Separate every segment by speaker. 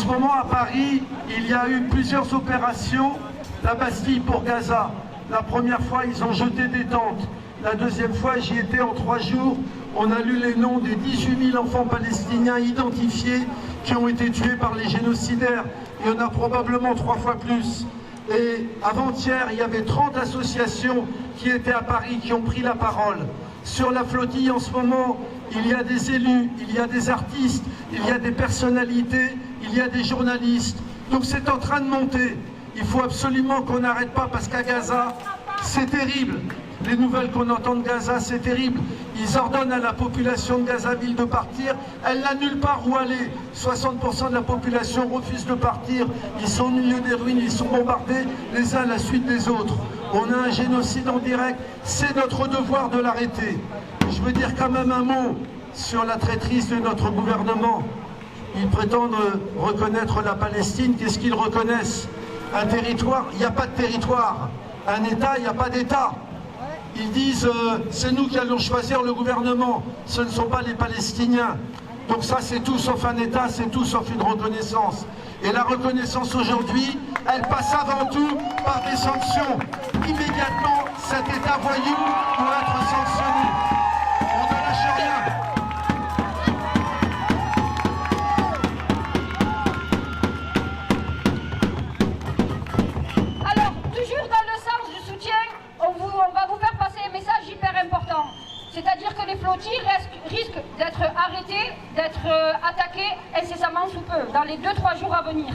Speaker 1: moment, à Paris, il y a eu plusieurs opérations. La Bastille pour Gaza. La première fois, ils ont jeté des tentes. La deuxième fois, j'y étais en 3 jours. On a lu les noms des 18 000 enfants palestiniens identifiés qui ont été tués par les génocidaires. Il y en a probablement 3 fois plus. Et avant-hier, il y avait 30 associations qui étaient à Paris, qui ont pris la parole. Sur la flottille, en ce moment, il y a des élus, il y a des artistes, il y a des personnalités, il y a des journalistes. Donc c'est en train de monter. Il faut absolument qu'on n'arrête pas parce qu'à Gaza, c'est terrible. Les nouvelles qu'on entend de Gaza, c'est terrible. Ils ordonnent à la population de Gaza-Ville de partir. Elle n'a nulle part où aller. 60% de la population refuse de partir. Ils sont au milieu des ruines, ils sont bombardés les uns à la suite des autres. On a un génocide en direct. C'est notre devoir de l'arrêter. Je veux dire quand même un mot sur la traîtrise de notre gouvernement. Ils prétendent reconnaître la Palestine. Qu'est-ce qu'ils reconnaissent? Un territoire? Il n'y a pas de territoire. Un État? Il n'y a pas d'État. Ils disent c'est nous qui allons choisir le gouvernement, ce ne sont pas les Palestiniens. Donc ça c'est tout sauf un État, c'est tout sauf une reconnaissance. Et la reconnaissance aujourd'hui, elle passe avant tout par des sanctions. Immédiatement, cet État voyou doit être sanctionné. On ne lâche rien.
Speaker 2: Alors, toujours dans le sens du soutien, on va vous faire passer un message hyper important. C'est-à-dire que les flottilles risquent d'être arrêtées, d'être attaquées incessamment sous peu, dans les 2-3 jours à venir.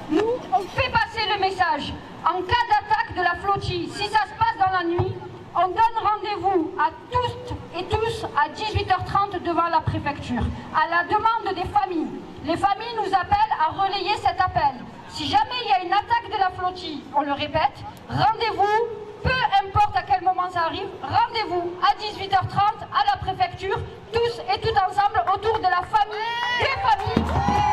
Speaker 2: Nous, on fait passer le message. En cas d'attaque de la flottille, si ça se passe dans la nuit, on donne rendez-vous à toutes et tous à 18h30 devant la préfecture, à la demande des familles. Les familles nous appellent à relayer cet appel. Si jamais il y a une attaque de la flottille, on le répète, rendez-vous, peu importe à quel moment ça arrive, rendez-vous à 18h30 à la préfecture, tous et toutes ensemble autour de la famille, des familles.